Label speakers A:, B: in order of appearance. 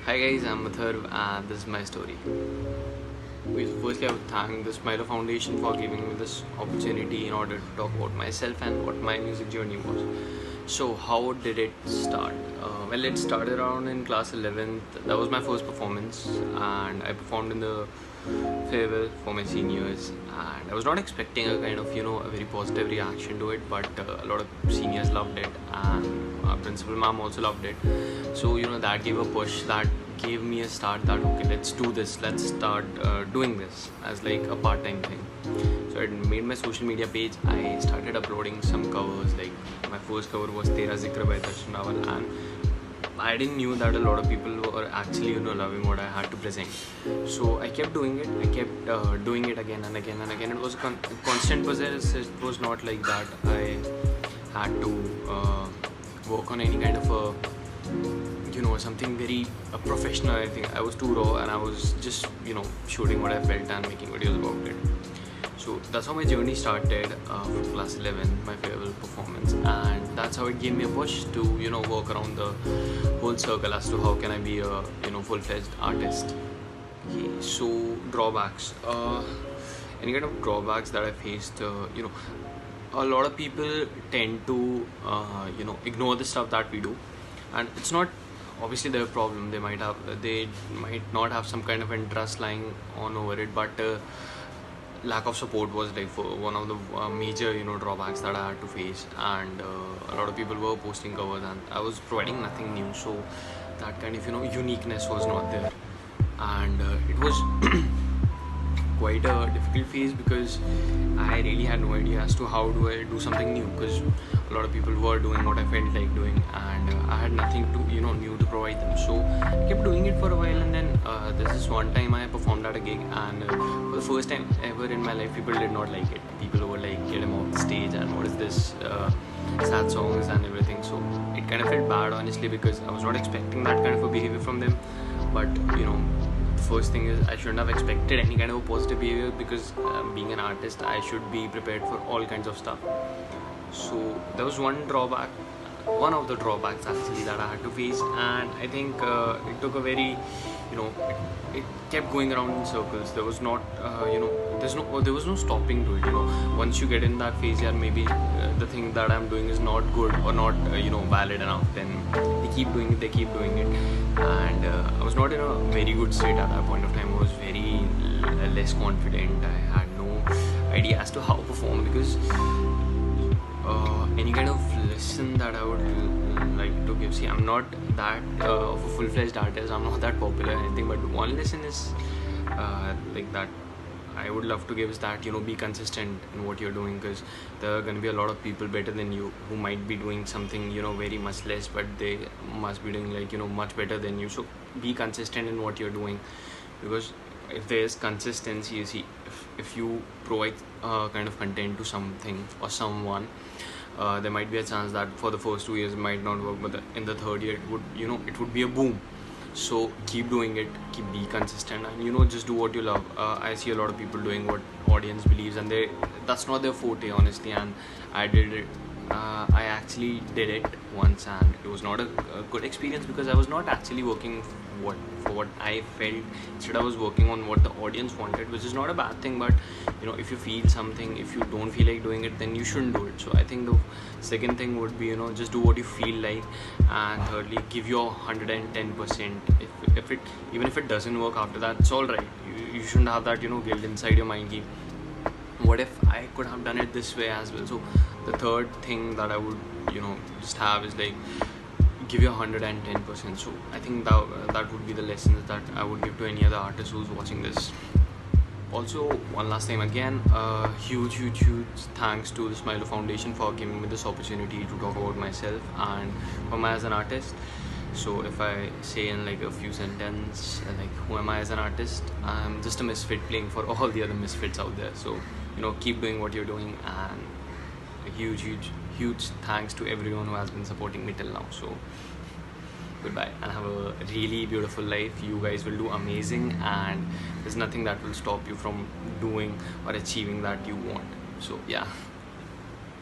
A: Hi guys, I'm Atharv and this is my story. Firstly, I would thank the Smiler Foundation for giving me this opportunity in order to talk about myself and what my music journey was. So, how did it start? Well, it started around in class 11th. That was my first performance, and I performed in the farewell for my seniors. And I was not expecting a kind of a very positive reaction to it, but a lot of seniors loved it, and our principal ma'am also loved it. So that gave a push. That gave me a start. That okay, let's do this. Let's start doing this as like a part-time thing. So I made my social media page. I started uploading some covers. Like my first cover was Tera Zikr by Darshan Rawal, and I didn't knew that a lot of people were actually loving what I had to present. So I kept doing it. I kept doing it again and again and again. It was a constant process. It was not like that I had to work on any kind of a something very professional. I think I was too raw, and I was just shooting what I felt and making videos about it. So that's how my journey started from class 11, my farewell performance, and that's how it gave me a push to work around the whole circle as to how can I be a full-fledged artist. Okay, so drawbacks, any kind of drawbacks that I faced, a lot of people tend to ignore the stuff that we do, and it's not obviously their problem. They might not have some kind of interest lying on over it, but lack of support was like for one of the major drawbacks that I had to face. And a lot of people were posting covers and I was providing nothing new, so that kind of uniqueness was not there. And it was quite a difficult phase because I really had no idea as to how do I do something new, because a lot of people were doing what I felt like doing, and I had nothing to new to provide them. So I kept doing it for a while, and then this is one time I performed at a gig, and for the first time ever in my life, people did not like it. People were like, get him off the stage, and what is this sad songs and everything. So it kind of felt bad honestly, because I was not expecting that kind of a behavior from them. But first thing is, I shouldn't have expected any kind of a positive behavior, because being an artist, I should be prepared for all kinds of stuff. So there was one of the drawbacks actually that I had to face, and I think it took a very it kept going around in circles. There was not there was no stopping to it. Once you get in that phase, yeah, maybe the thing that I'm doing is not good or not valid enough, then they keep doing it, and I was not in a very good state at that point of time. I was very less confident. I had no idea as to how to perform, because any kind of lesson that I would like to give, see, I'm not that of a full-fledged artist. I'm not that popular or anything, but one lesson is like that I would love to give is that be consistent in what you're doing, because there are going to be a lot of people better than you who might be doing something very much less, but they must be doing like much better than you. So be consistent in what you're doing, because if there's consistency, you see, if you provide kind of content to something or someone, there might be a chance that for the first 2 years it might not work, but in the third year it would be a boom. So keep doing it, be consistent, and just do what you love. I see a lot of people doing what audience believes, and that's not their forte honestly. And I did it. I actually did it once, and it was not a good experience, because I was not actually working for what I felt. Instead, I was working on what the audience wanted, which is not a bad thing. But if you feel something, if you don't feel like doing it, then you shouldn't do it. So I think the second thing would be just do what you feel like, and thirdly, give your 110%. Even if it doesn't work after that, it's all right. You shouldn't have that guilt inside your mind. What if I could have done it this way as well? So the third thing that I would just have is like, give your 110%. So I think that would be the lessons that I would give to any other artist who's watching this. Also, one last time again, huge thanks to the Smiler Foundation for giving me this opportunity to talk about myself and who am I as an artist. So if I say in like a few sentences, like, who am I as an artist? I'm just a misfit playing for all the other misfits out there. So keep doing what you're doing, and a huge thanks to everyone who has been supporting me till now. So goodbye, and have a really beautiful life. You guys will do amazing, and there's nothing that will stop you from doing or achieving that you want. So yeah.